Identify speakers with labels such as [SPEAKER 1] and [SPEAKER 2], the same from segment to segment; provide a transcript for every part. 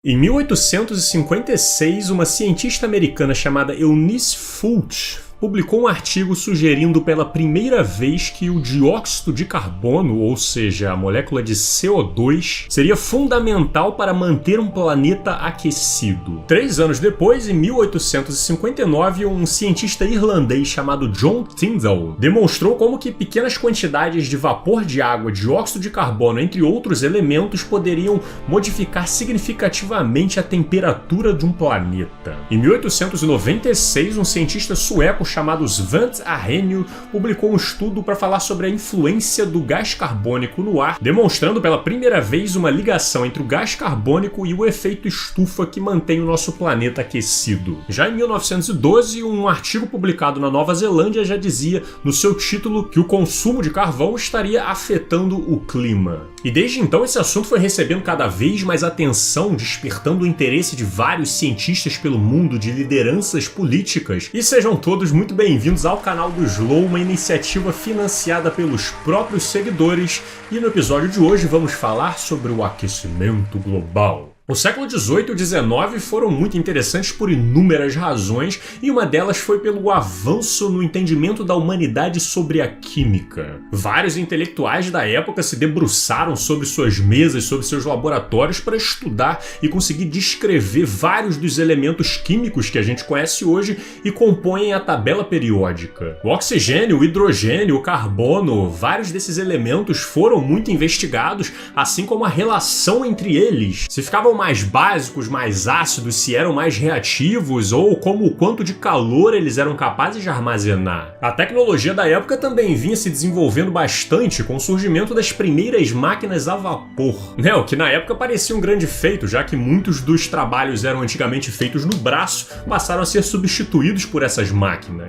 [SPEAKER 1] Em 1856, uma cientista americana chamada Eunice Fults publicou um artigo sugerindo pela primeira vez que o dióxido de carbono, ou seja, a molécula de CO2, seria fundamental para manter um planeta aquecido. 3 anos depois, em 1859, um cientista irlandês chamado John Tyndall demonstrou como que pequenas quantidades de vapor de água, dióxido de carbono, entre outros elementos, poderiam modificar significativamente a temperatura de um planeta. Em 1896, um cientista sueco chamado Svante Arrhenius publicou um estudo para falar sobre a influência do gás carbônico no ar, demonstrando pela primeira vez uma ligação entre o gás carbônico e o efeito estufa que mantém o nosso planeta aquecido. Já em 1912, um artigo publicado na Nova Zelândia já dizia no seu título que o consumo de carvão estaria afetando o clima. E desde então esse assunto foi recebendo cada vez mais atenção, despertando o interesse de vários cientistas pelo mundo, de lideranças políticas. E sejam todos muito bem-vindos ao canal do Slow, uma iniciativa financiada pelos próprios seguidores, e no episódio de hoje vamos falar sobre o aquecimento global. O século XVIII e XIX foram muito interessantes por inúmeras razões, e uma delas foi pelo avanço no entendimento da humanidade sobre a química. Vários intelectuais da época se debruçaram sobre suas mesas, sobre seus laboratórios para estudar e conseguir descrever vários dos elementos químicos que a gente conhece hoje e compõem a tabela periódica. O oxigênio, o hidrogênio, o carbono, vários desses elementos foram muito investigados, assim como a relação entre eles. Se ficavam mais básicos, mais ácidos, se eram mais reativos ou como o quanto de calor eles eram capazes de armazenar. A tecnologia da época também vinha se desenvolvendo bastante com o surgimento das primeiras máquinas a vapor, o que na época parecia um grande feito, já que muitos dos trabalhos eram antigamente feitos no braço, passaram a ser substituídos por essas máquinas.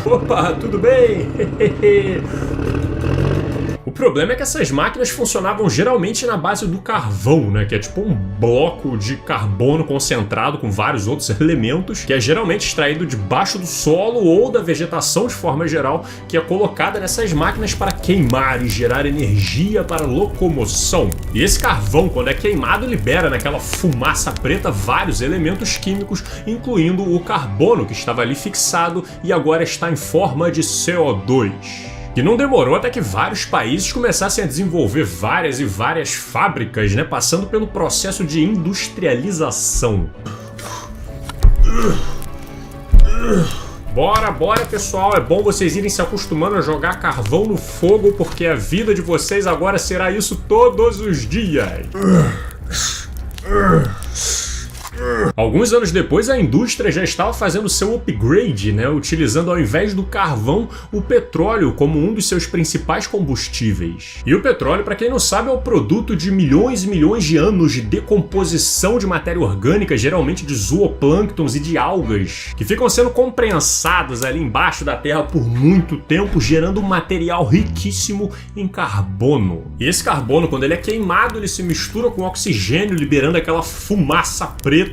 [SPEAKER 1] Opa, tudo bem? O problema é que essas máquinas funcionavam geralmente na base do carvão, que é tipo um bloco de carbono concentrado com vários outros elementos, que é geralmente extraído debaixo do solo ou da vegetação de forma geral, que é colocada nessas máquinas para queimar e gerar energia para locomoção. E esse carvão, quando é queimado, libera naquela fumaça preta vários elementos químicos, incluindo o carbono, que estava ali fixado e agora está em forma de CO2. E não demorou até que vários países começassem a desenvolver várias e várias fábricas, passando pelo processo de industrialização. Bora pessoal, é bom vocês irem se acostumando a jogar carvão no fogo, porque a vida de vocês agora será isso todos os dias. Alguns anos depois, a indústria já estava fazendo seu upgrade, utilizando ao invés do carvão, o petróleo como um dos seus principais combustíveis. E o petróleo, para quem não sabe, é o produto de milhões e milhões de anos de decomposição de matéria orgânica, geralmente de zooplânctons e de algas, que ficam sendo compensadas ali embaixo da terra por muito tempo, gerando um material riquíssimo em carbono. E esse carbono, quando ele é queimado, ele se mistura com oxigênio, liberando aquela fumaça preta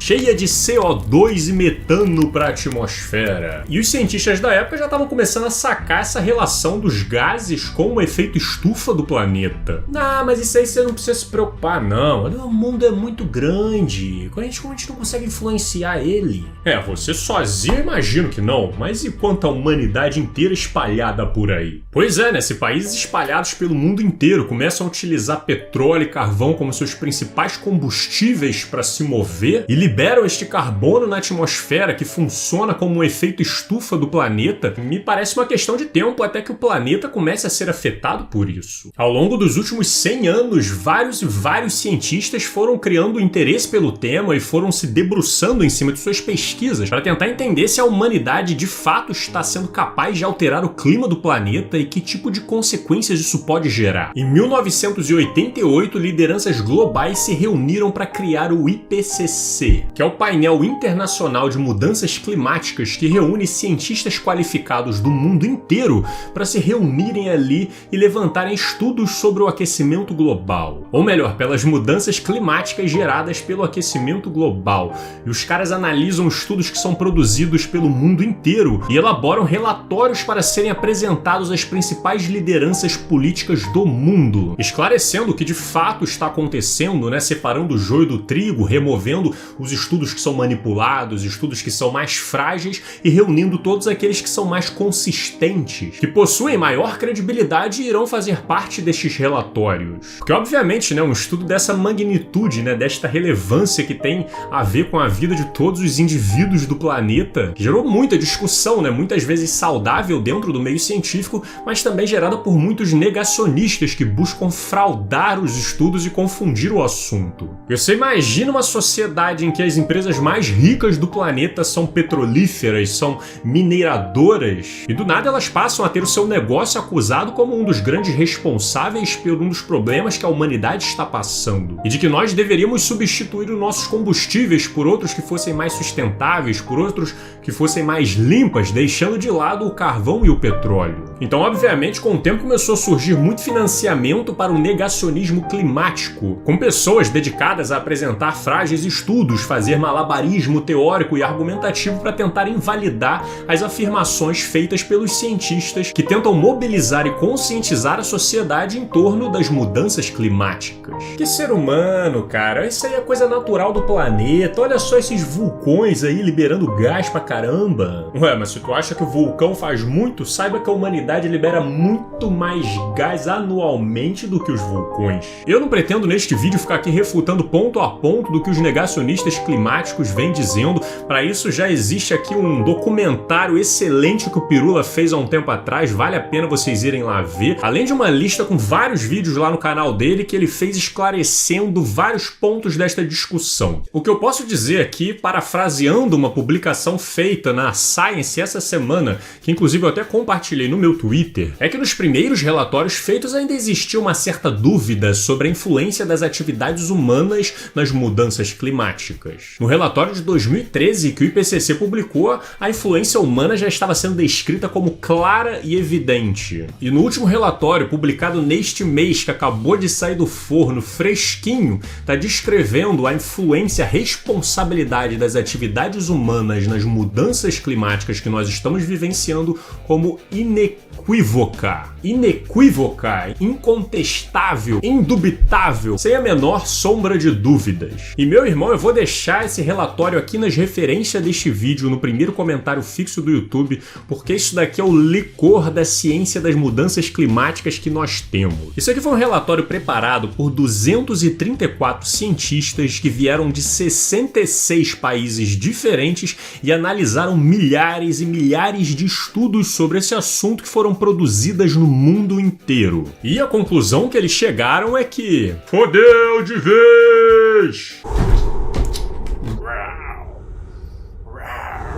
[SPEAKER 1] cheia de CO2 e metano para a atmosfera. E os cientistas da época já estavam começando a sacar essa relação dos gases com o efeito estufa do planeta. Mas isso aí você não precisa se preocupar, não. O mundo é muito grande. A gente não consegue influenciar ele. Você sozinho imagino que não, mas e quanto à humanidade inteira espalhada por aí? Pois é, se países espalhados pelo mundo inteiro começam a utilizar petróleo e carvão como seus principais combustíveis para se mover e liberam este carbono na atmosfera que funciona como um efeito estufa do planeta, me parece uma questão de tempo até que o planeta comece a ser afetado por isso. Ao longo dos últimos 100 anos, vários cientistas foram criando interesse pelo tema e foram se debruçando em cima de suas pesquisas para tentar entender se a humanidade de fato está sendo capaz de alterar o clima do planeta e que tipo de consequências isso pode gerar. Em 1988, lideranças globais se reuniram para criar o IPCC, IPCC, que é o painel internacional de mudanças climáticas que reúne cientistas qualificados do mundo inteiro para se reunirem ali e levantarem estudos sobre o aquecimento global. Ou melhor, pelas mudanças climáticas geradas pelo aquecimento global. E os caras analisam estudos que são produzidos pelo mundo inteiro e elaboram relatórios para serem apresentados às principais lideranças políticas do mundo, esclarecendo o que de fato está acontecendo, né? Separando o joio do trigo, removendo os estudos que são manipulados, estudos que são mais frágeis e reunindo todos aqueles que são mais consistentes, que possuem maior credibilidade e irão fazer parte destes relatórios. Porque obviamente, né, um estudo dessa magnitude, né, desta relevância que tem a ver com a vida de todos os indivíduos do planeta, gerou muita discussão, né, muitas vezes saudável dentro do meio científico, mas também gerada por muitos negacionistas que buscam fraudar os estudos e confundir o assunto. Você imagina uma sociedade em que as empresas mais ricas do planeta são petrolíferas, são mineradoras, e do nada elas passam a ter o seu negócio acusado como um dos grandes responsáveis por um dos problemas que a humanidade está passando, e de que nós deveríamos substituir os nossos combustíveis por outros que fossem mais sustentáveis, por outros que fossem mais limpas, deixando de lado o carvão e o petróleo. Então, obviamente, com o tempo começou a surgir muito financiamento para o negacionismo climático, com pessoas dedicadas a apresentar frágeis estudos, fazer malabarismo teórico e argumentativo para tentar invalidar as afirmações feitas pelos cientistas que tentam mobilizar e conscientizar a sociedade em torno das mudanças climáticas. Que ser humano, cara, isso aí é coisa natural do planeta. Olha só esses vulcões aí liberando gás pra caramba. Ué, mas se tu acha que o vulcão faz muito, saiba que a humanidade libera muito mais gás anualmente do que os vulcões. Eu não pretendo neste vídeo ficar aqui refutando ponto a ponto do que os negacionistas climáticos vêm dizendo. Para isso já existe aqui um documentário excelente que o Pirula fez há um tempo atrás, vale a pena vocês irem lá ver, além de uma lista com vários vídeos lá no canal dele que ele fez esclarecendo vários pontos desta discussão. O que eu posso dizer aqui, parafraseando uma publicação feita na Science essa semana, que inclusive eu até compartilhei no meu Twitter, é que nos primeiros relatórios feitos ainda existia uma certa dúvida sobre a influência das atividades humanas nas mudanças climáticas. No relatório de 2013 que o IPCC publicou, a influência humana já estava sendo descrita como clara e evidente. E no último relatório, publicado neste mês, que acabou de sair do forno, fresquinho, está descrevendo a influência, a responsabilidade das atividades humanas nas mudanças climáticas que nós estamos vivenciando como inequívoca, incontestável, indubitável, sem a menor sombra de dúvidas. E meu irmão, eu vou deixar esse relatório aqui nas referências deste vídeo, no primeiro comentário fixo do YouTube, porque isso daqui é o licor da ciência das mudanças climáticas que nós temos. Isso aqui foi um relatório preparado por 234 cientistas que vieram de 66 países diferentes e analisaram milhares e milhares de estudos sobre esse assunto que foram produzidas no mundo inteiro. E a conclusão que eles chegaram é que fodeu de vez!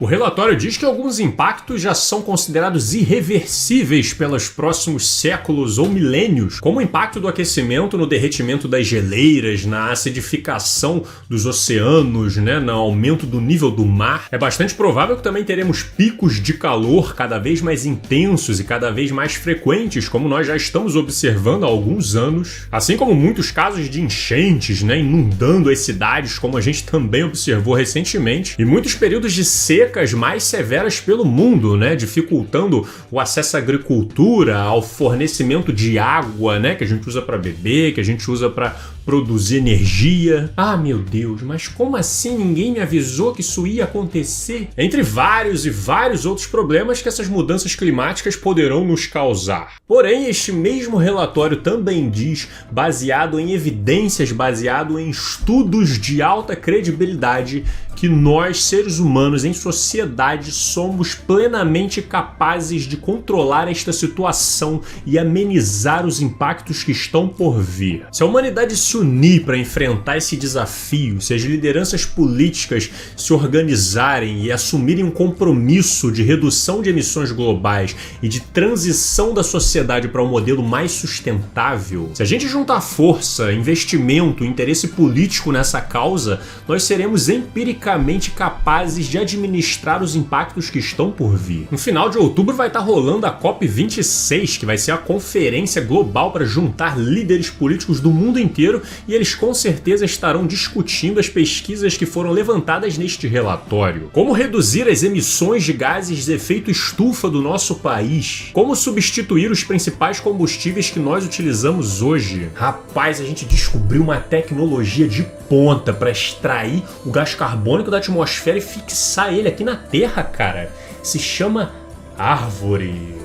[SPEAKER 1] O relatório diz que alguns impactos já são considerados irreversíveis pelos próximos séculos ou milênios, como o impacto do aquecimento no derretimento das geleiras, na acidificação dos oceanos, né, no aumento do nível do mar. É bastante provável que também teremos picos de calor cada vez mais intensos e cada vez mais frequentes, como nós já estamos observando há alguns anos, assim como muitos casos de enchentes, né, inundando as cidades, como a gente também observou recentemente, e muitos períodos de seca mais severas pelo mundo, né, dificultando o acesso à agricultura, ao fornecimento de água, né, que a gente usa para beber, que a gente usa para produzir energia. Ah, meu Deus, mas como assim ninguém me avisou que isso ia acontecer? Entre vários e vários outros problemas que essas mudanças climáticas poderão nos causar. Porém, este mesmo relatório também diz, baseado em evidências, baseado em estudos de alta credibilidade, que nós, seres humanos em sociedade, somos plenamente capazes de controlar esta situação e amenizar os impactos que estão por vir. Se a humanidade se unir para enfrentar esse desafio, se as lideranças políticas se organizarem e assumirem um compromisso de redução de emissões globais e de transição da sociedade para um modelo mais sustentável, se a gente juntar força, investimento, interesse político nessa causa, nós seremos empiricamente capazes de administrar os impactos que estão por vir. No final de outubro vai estar rolando a COP26, que vai ser a conferência global para juntar líderes políticos do mundo inteiro, e eles com certeza estarão discutindo as pesquisas que foram levantadas neste relatório. Como reduzir as emissões de gases de efeito estufa do nosso país? Como substituir os principais combustíveis que nós utilizamos hoje? Rapaz, a gente descobriu uma tecnologia de ponta para extrair o gás carbônico da atmosfera e fixar ele aqui na Terra, cara. Se chama árvore.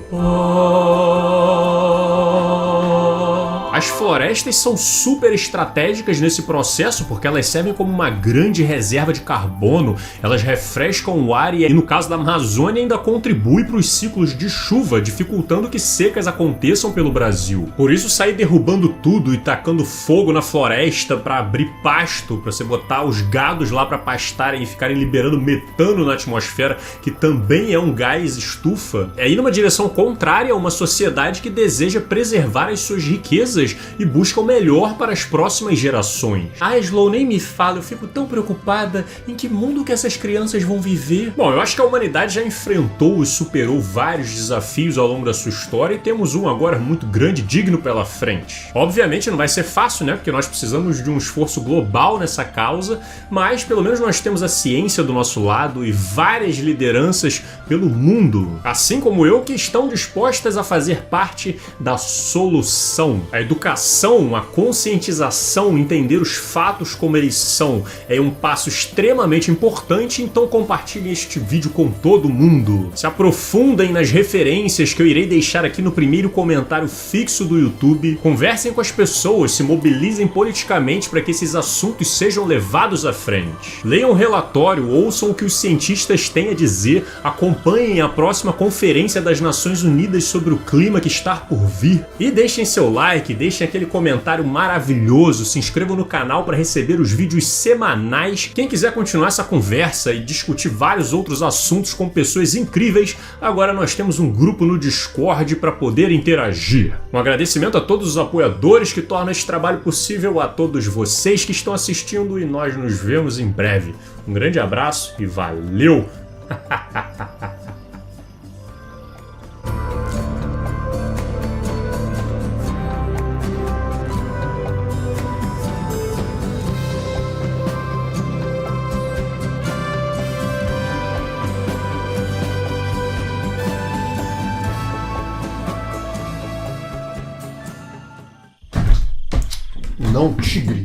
[SPEAKER 1] As florestas são super estratégicas nesse processo porque elas servem como uma grande reserva de carbono, elas refrescam o ar e no caso da Amazônia ainda contribui para os ciclos de chuva, dificultando que secas aconteçam pelo Brasil. Por isso sair derrubando tudo e tacando fogo na floresta para abrir pasto, para você botar os gados lá para pastarem e ficarem liberando metano na atmosfera, que também é um gás estufa, é ir numa direção contrária a uma sociedade que deseja preservar as suas riquezas e busca o melhor para as próximas gerações. Ah, Slow, nem me fala, eu fico tão preocupada em que mundo que essas crianças vão viver. Bom, eu acho que a humanidade já enfrentou e superou vários desafios ao longo da sua história e temos um agora muito grande, digno pela frente. Obviamente não vai ser fácil, né? Porque nós precisamos de um esforço global nessa causa, mas pelo menos nós temos a ciência do nosso lado e várias lideranças pelo mundo, assim como eu, que estão dispostas a fazer parte da solução. A educação, a conscientização, entender os fatos como eles são é um passo extremamente importante, então compartilhem este vídeo com todo mundo. Se aprofundem nas referências que eu irei deixar aqui no primeiro comentário fixo do YouTube, conversem com as pessoas, se mobilizem politicamente para que esses assuntos sejam levados à frente. Leiam o relatório, ouçam o que os cientistas têm a dizer, acompanhem a próxima Conferência das Nações Unidas sobre o Clima que está por vir e deixem seu like, deixem aquele comentário maravilhoso, se inscrevam no canal para receber os vídeos semanais. Quem quiser continuar essa conversa e discutir vários outros assuntos com pessoas incríveis, agora nós temos um grupo no Discord para poder interagir. Um agradecimento a todos os apoiadores que tornam este trabalho possível, a todos vocês que estão assistindo e nós nos vemos em breve. Um grande abraço e valeu!
[SPEAKER 2] Não, tigre.